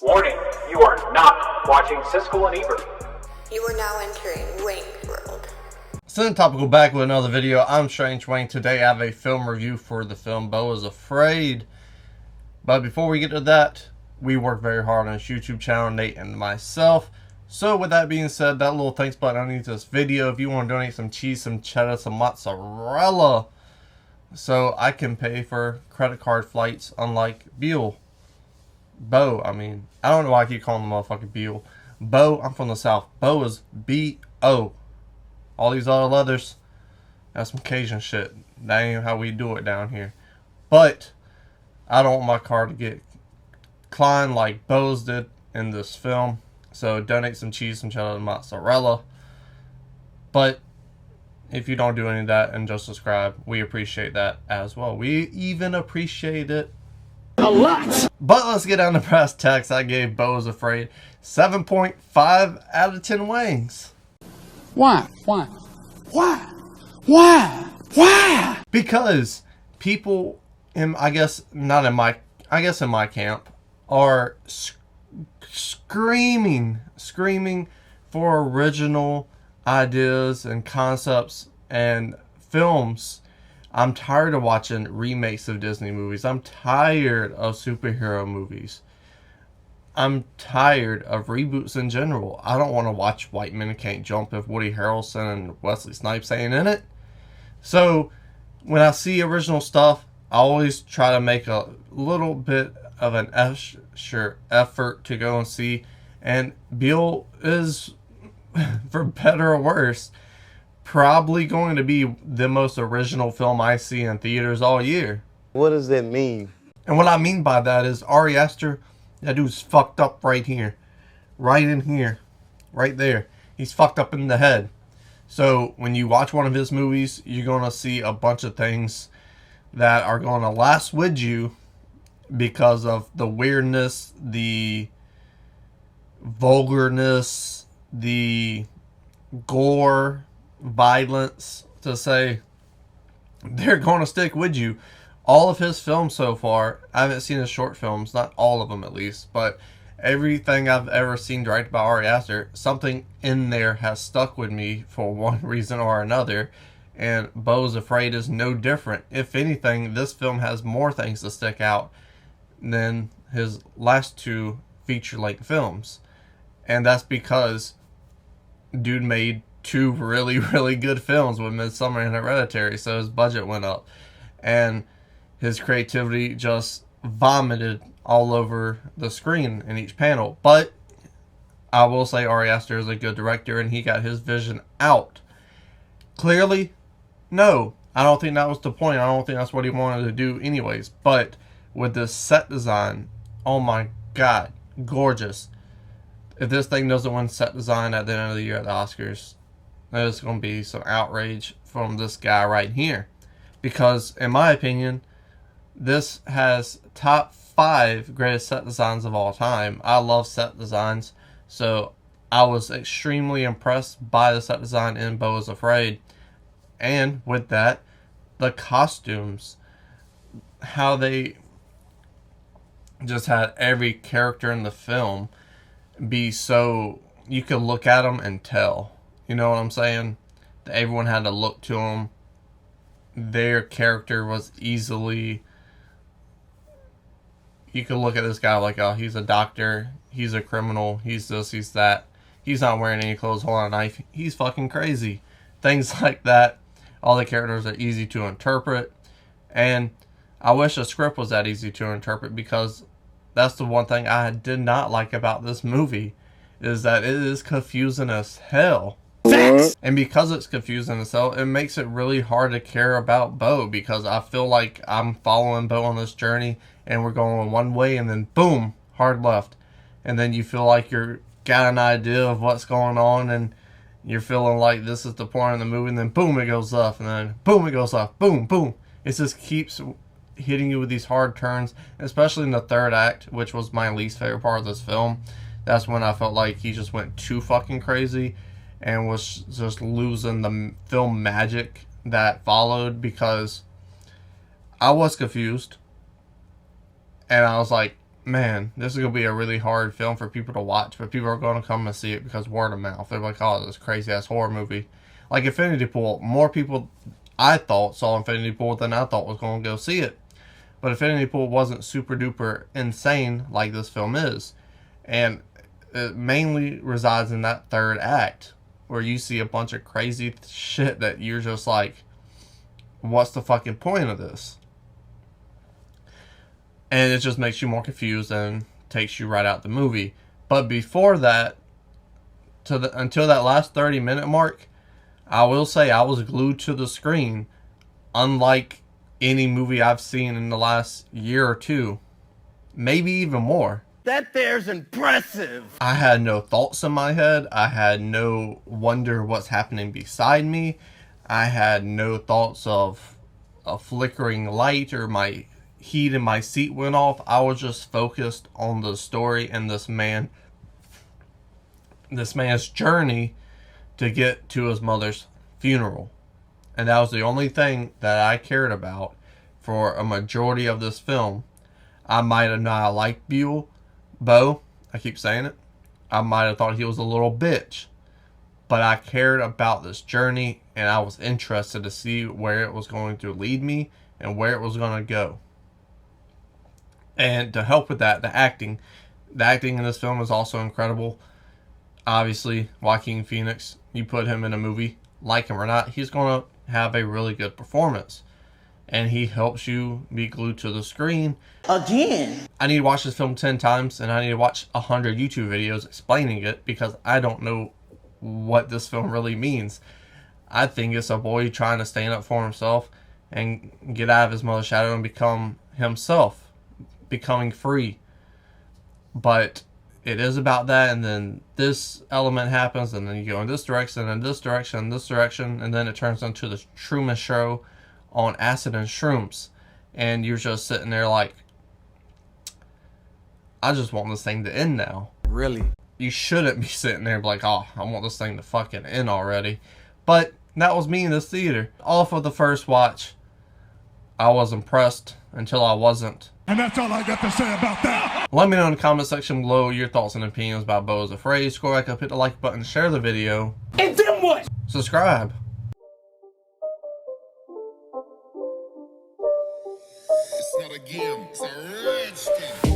Warning, you are not watching Siskel and Ebert. You are now entering Wang World. So topical back with another video. I'm Strange Wang. Today I have a film review for the film Beau is Afraid. But before we get to that, we work very hard on this YouTube channel, Nate and myself. So with that being said, that little thanks button underneath this video, if you want to donate some cheese, some cheddar, some mozzarella, so I can pay for credit card flights, unlike Beau. I mean, I don't know why I keep calling the motherfucking Beau. Beau, I'm from the South. Beau is B-O. All these other letters, that's some Cajun shit. That ain't how we do it down here. But I don't want my car to get declined like Beau's did in this film. So donate some cheese, some cheddar, and mozzarella. But if you don't do any of that and just subscribe, we appreciate that as well. We even appreciate it a lot. But let's get down to brass tacks. I gave Beau is Afraid 7.5 out of 10 wangs. Why? Because people in, in my camp, are screaming for original ideas and concepts and films. I'm tired of watching remakes of Disney movies. I'm tired of superhero movies. I'm tired of reboots in general. I don't want to watch White Men Can't Jump if Woody Harrelson and Wesley Snipes ain't in it. So when I see original stuff, I always try to make a little bit of an extra effort to go and see. And Beau is, for better or worse, probably going to be the most original film I see in theaters all year. What does that mean? And what I mean by that is Ari Aster, that dude's fucked up right here. Right in here. Right there. He's fucked up in the head. So when you watch one of his movies, you're going to see a bunch of things that are going to last with you because of the weirdness, the vulgarness, the gore, violence, to say they're going to stick with you. All of his films so far, I haven't seen his short films, not all of them at least, but everything I've ever seen directed by Ari Aster, something in there has stuck with me for one reason or another, and Beau is Afraid is no different. If anything, this film has more things to stick out than his last two feature-length films, and that's because dude made two really good films with Midsommar and Hereditary, so his budget went up, and his creativity just vomited all over the screen in each panel. But I will say Ari Aster is a good director, and he got his vision out. Clearly, no, I don't think that was the point. I don't think that's what he wanted to do anyways. But with this set design, oh my god, gorgeous. If this thing doesn't win set design at the end of the year at the Oscars, there's going to be some outrage from this guy right here. Because, in my opinion, this has top 5 greatest set designs of all time. I love set designs, so I was extremely impressed by the set design in Beau is Afraid. And with that, the costumes, how they just had every character in the film be so, you could look at them and tell. You know what I'm saying? That everyone had a look to them. Their character was easily, you could look at this guy like, oh, he's a doctor, he's a criminal, he's this, he's that, he's not wearing any clothes, holding a knife, he's fucking crazy. Things like that. All the characters are easy to interpret, and I wish the script was that easy to interpret, because that's the one thing I did not like about this movie, is that it is confusing as hell. And because it's confusing as hell, it makes it really hard to care about Beau, because I feel like I'm following Beau on this journey and we're going one way and then boom, hard left. And then you feel like you're got an idea of what's going on and you're feeling like this is the point of the movie, and then boom, it goes left, and then boom, it goes left, boom, boom. It just keeps hitting you with these hard turns, especially in the third act, which was my least favorite part of this film. That's when I felt like he just went too fucking crazy and was just losing the film magic that followed, because I was confused and I was like, man, this is going to be a really hard film for people to watch, but people are going to come and see it because word of mouth. They're like, oh, this crazy ass horror movie. Like Infinity Pool, more people I thought saw Infinity Pool than I thought was going to go see it. But Infinity Pool wasn't super duper insane like this film is. And it mainly resides in that third act where you see a bunch of crazy shit that you're just like, what's the fucking point of this? And it just makes you more confused and takes you right out the movie. But before that, until that last 30-minute mark, I will say I was glued to the screen, unlike any movie I've seen in the last year or two, maybe even more. That there's impressive. I had no thoughts in my head. I had no wonder what's happening beside me. I had no thoughts of a flickering light or my heat in my seat went off. I was just focused on the story and this man's journey to get to his mother's funeral. And that was the only thing that I cared about for a majority of this film. I might have not liked Beau, I keep saying it. I might have thought he was a little bitch. But I cared about this journey and I was interested to see where it was going to lead me and where it was going to go. And to help with that, the acting in this film is also incredible. Obviously, Joaquin Phoenix, you put him in a movie, like him or not, he's going to have a really good performance. And he helps you be glued to the screen. Again. I need to watch this film 10 times, and I need to watch 100 YouTube videos explaining it, because I don't know what this film really means. I think it's a boy trying to stand up for himself and get out of his mother's shadow and become himself, becoming free. But it is about that, and then this element happens, and then you go in this direction, and this direction, and this direction, and then it turns into the Truman Show on acid and shrooms. And you're just sitting there like, I just want this thing to end now. Really? You shouldn't be sitting there like, oh, I want this thing to fucking end already. But that was me in this theater. Off of the first watch, I was impressed until I wasn't. And that's all I got to say about that. Let me know in the comment section below your thoughts and opinions about Beau is Afraid. Scroll back up, hit the like button, share the video. And then what? Subscribe. It's not a game, it's a rich thing.